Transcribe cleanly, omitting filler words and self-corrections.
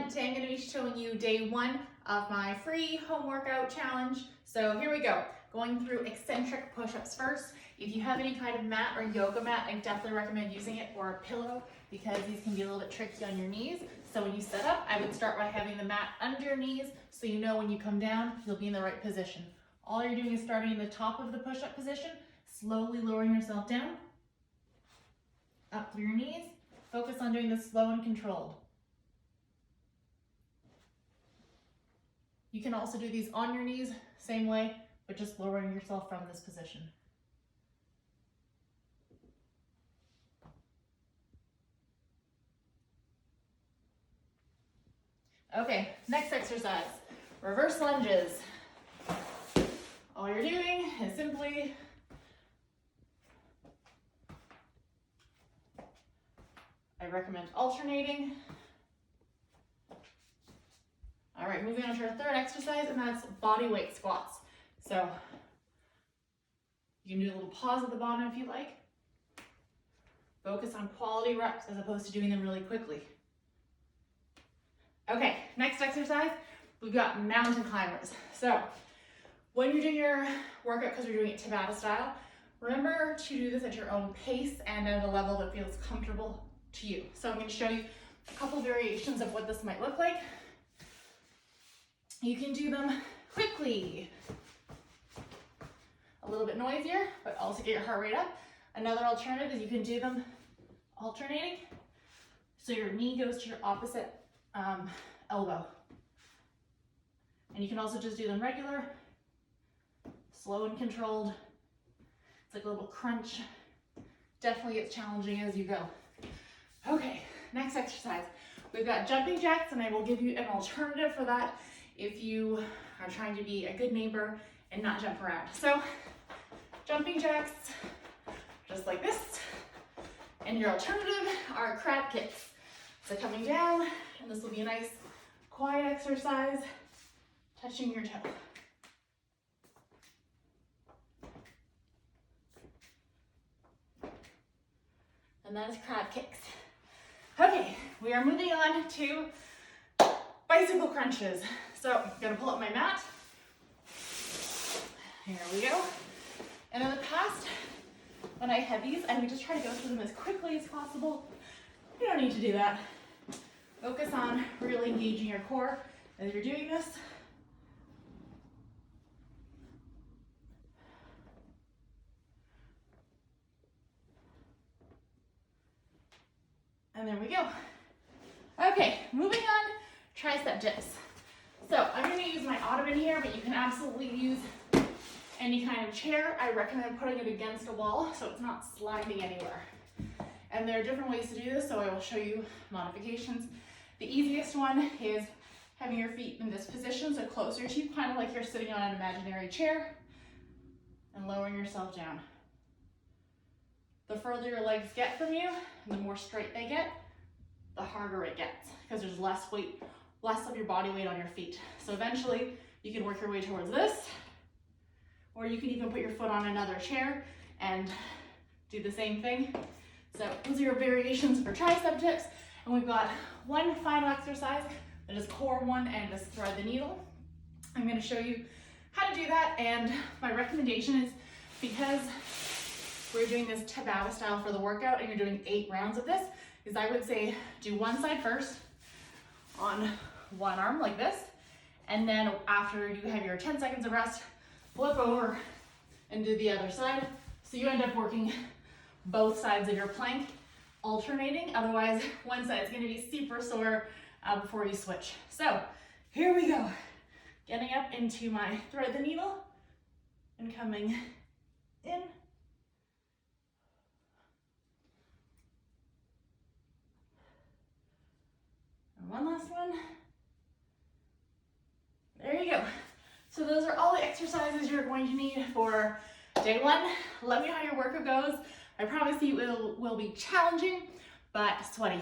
everyone, today I'm going to be showing you day 1 of my free home workout challenge. So here we go, going through eccentric push-ups first. If you have any kind of mat or yoga mat, I definitely recommend using it, or a pillow, because these can be a little bit tricky on your knees. So when you set up, I would start by having the mat under your knees so you know when you come down, you'll be in the right position. All you're doing is starting in the top of the push-up position, slowly lowering yourself down, up through your knees. Focus on doing this slow and controlled. You can also do these on your knees, same way, but just lowering yourself from this position. Okay, next exercise, reverse lunges. All you're doing is simply I recommend alternating. All right, moving on to our third exercise, and that's body weight squats. So you can do a little pause at the bottom if you like. Focus on quality reps as opposed to doing them really quickly. Okay, next exercise, we've got mountain climbers. So when you're doing your workout, because you're doing it Tabata style, remember to do this at your own pace and at a level that feels comfortable to you. So I'm going to show you a couple variations of what this might look like. You can do them quickly, a little bit noisier, but also get your heart rate up. Another alternative is you can do them alternating, so your knee goes to your opposite elbow. And you can also just do them regular, slow and controlled. It's like a little crunch. Definitely gets challenging as you go. Okay, next exercise. We've got jumping jacks, and I will give you an alternative for that if you are trying to be a good neighbor and not jump around. So jumping jacks, just like this. And your alternative are crab kicks. So coming down, and this will be a nice quiet exercise, touching your toe. And that is crab kicks. Okay, we are moving on to bicycle crunches. So I'm gonna pull up my mat. Here we go. And in the past, when I had these, I would just try to go through them as quickly as possible. You don't need to do that. Focus on really engaging your core as you're doing this. And there we go. Okay, moving on, tricep dips. So I'm going to use my ottoman here, but you can absolutely use any kind of chair. I recommend putting it against a wall so it's not sliding anywhere. And there are different ways to do this, so I will show you modifications. The easiest one is having your feet in this position, so closer to you, kind of like you're sitting on an imaginary chair, and lowering yourself down. The further your legs get from you, and the more straight they get, the harder it gets, because there's less weight, less of your body weight on your feet. So eventually you can work your way towards this, or you can even put your foot on another chair and do the same thing. So those are your variations for tricep dips. And we've got one final exercise that is core 1 and just thread the needle. I'm going to show you how to do that, and my recommendation is, because we're doing this Tabata style for the workout and you're doing 8 rounds of this, is I would say do one side first on one arm like this, and then after you have your 10 seconds of rest, flip over and do the other side. So you end up working both sides of your plank, alternating. Otherwise, one side is going to be super sore before you switch. So here we go. Getting up into my thread the needle and coming in. And one last one. There you go. So those are all the exercises you're going to need for day 1. Let me know how your workout goes. I promise you it will be challenging, but sweaty.